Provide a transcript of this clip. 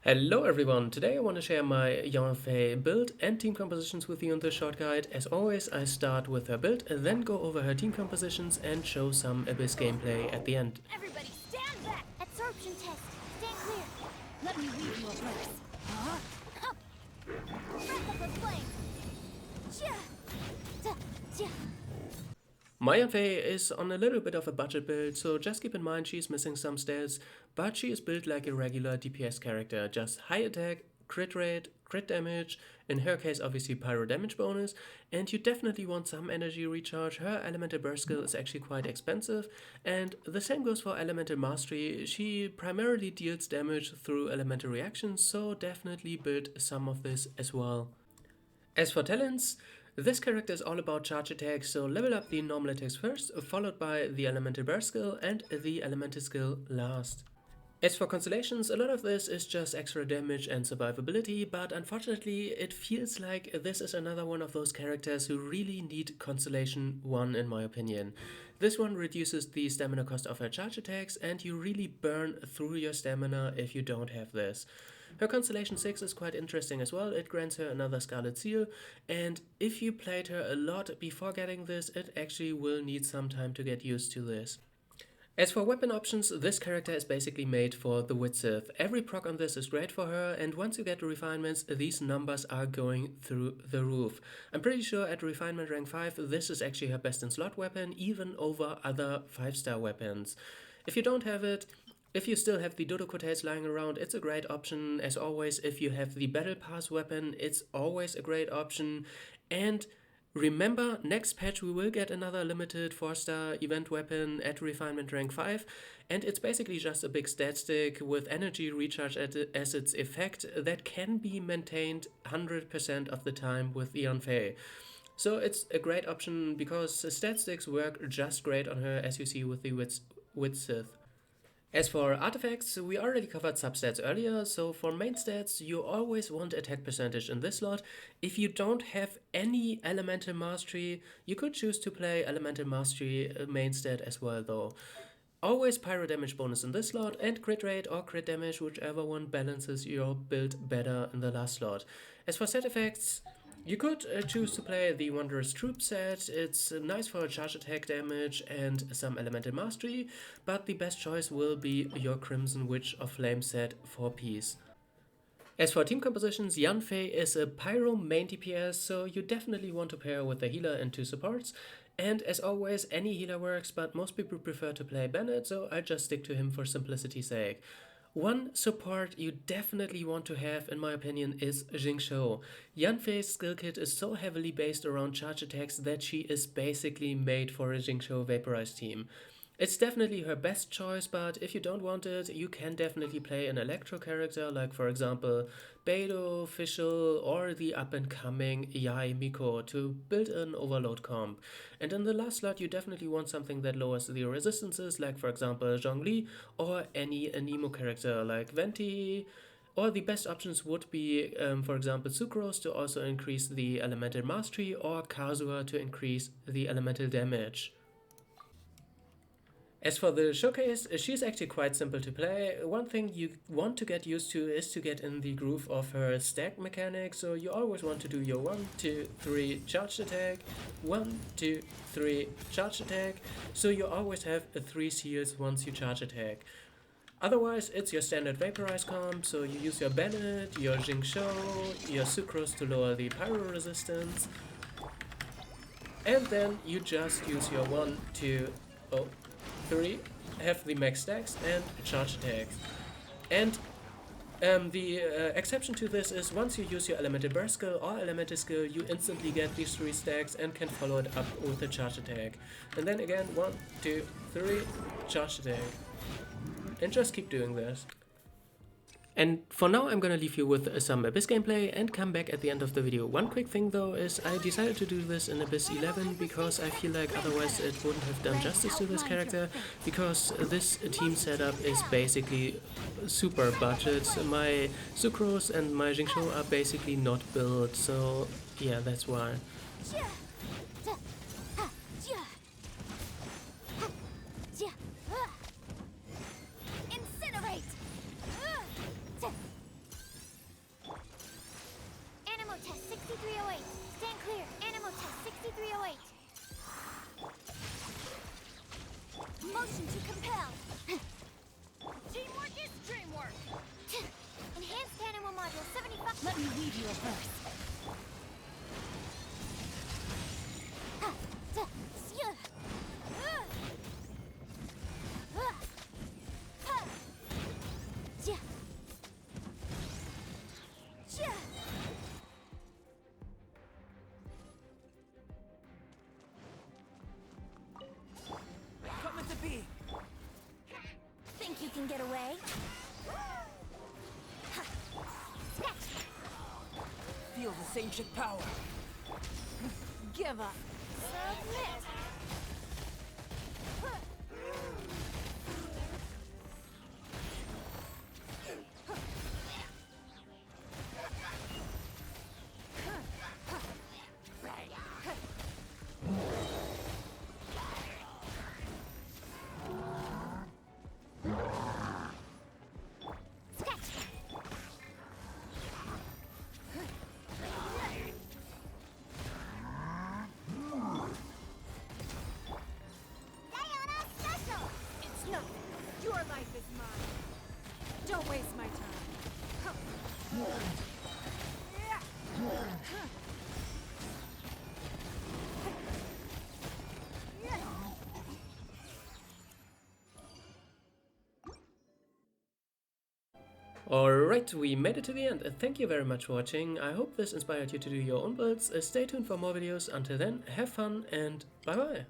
Hello everyone, today I want to share my Yanfei build and team compositions with you in this short guide. As always, I start with her build, then go over her team compositions and show some Abyss gameplay at the end. Everybody stand back! Absorption test. Stand clear. Let me weave you a verse. Huh? Hup. Breath of the flame. Chia. Ta. Chia. My Yanfei is on a little bit of a budget build, so just keep in mind she's missing some stats, but she is built like a regular DPS character, just high attack, crit rate, crit damage, in her case obviously pyro damage bonus, and you definitely want some energy recharge. Her elemental burst skill is actually quite expensive, and the same goes for elemental mastery. She primarily deals damage through elemental reactions, so definitely build some of this as well. As for talents, this character is all about charge attacks, so level up the normal attacks first, followed by the elemental burst skill and the elemental skill last. As for Constellations, a lot of this is just extra damage and survivability, but unfortunately it feels like this is another one of those characters who really need Constellation 1 in my opinion. This one reduces the stamina cost of her charge attacks and you really burn through your stamina if you don't have this. Her Constellation 6 is quite interesting as well. It grants her another Scarlet Seal, and if you played her a lot before getting this, it actually will need some time to get used to this. As for weapon options, this character is basically made for the Witsith. Every proc on this is great for her, and once you get the refinements, these numbers are going through the roof. I'm pretty sure at refinement rank 5, this is actually her best in slot weapon, even over other 5-star weapons. If you don't have it, if you still have the Dodokotes lying around, it's a great option. As always, if you have the Battle Pass weapon, it's always a great option. And remember, next patch we will get another limited 4-star event weapon at refinement rank 5, and it's basically just a big stat stick with energy recharge as its effect that can be maintained 100% of the time with Yanfei. So it's a great option because stat sticks work just great on her, as you see with the Witsith. As for artifacts, we already covered substats earlier, so for main stats you always want attack percentage in this slot. If you don't have any elemental mastery, you could choose to play elemental mastery main stat as well though. Always pyro damage bonus in this slot and crit rate or crit damage, whichever one balances your build better in the last slot. As for set effects, you could choose to play the Wondrous Troop set. It's nice for charge attack damage and some elemental mastery, but the best choice will be your Crimson Witch of Flame set for peace. As for team compositions, Yanfei is a pyro main DPS, so you definitely want to pair with a healer and 2 supports. And as always, any healer works, but most people prefer to play Bennett, so I just stick to him for simplicity's sake. One support you definitely want to have, in my opinion, is Jingshou. Yanfei's skill kit is so heavily based around charge attacks that she is basically made for a Jingshou Vaporized team. It's definitely her best choice, but if you don't want it, you can definitely play an Electro character like, for example, Beidou, Fischl, or the up-and-coming Yai Miko to build an overload comp. And in the last slot, you definitely want something that lowers the resistances, like, for example, Zhongli, or any Anemo character like Venti. Or the best options would be, for example, Sucrose to also increase the elemental mastery, or Kazuha to increase the elemental damage. As for the showcase, she's actually quite simple to play. One thing you want to get used to is to get in the groove of her stack mechanic, so you always want to do your 1, 2, 3 charged attack, 1, 2, 3 charged attack, so you always have 3 seals once you charge attack. Otherwise, it's your standard Vaporize comp, so you use your Bennett, your Jingshou, your Sucrose to lower the pyro resistance, and then you just use your 1, 2, 3, have the max stacks and charge attacks. And the exception to this is once you use your elemental burst skill or elemental skill, you instantly get these 3 stacks and can follow it up with a charge attack. And then again, 1, 2, 3, charge attack. And just keep doing this. And for now I'm gonna leave you with some Abyss gameplay and come back at the end of the video. One quick thing though is I decided to do this in Abyss 11 because I feel like otherwise it wouldn't have done justice to this character, because this team setup is basically super budget. My Sucrose and my Jingshou are basically not built, so yeah, that's why. me weave you a verse. Commentay. Think you can get away? Feel this ancient power. Give up. Submit. Your life is mine. Don't waste my time. Alright, we made it to the end. Thank you very much for watching. I hope this inspired you to do your own builds. Stay tuned for more videos. Until then, have fun and bye bye.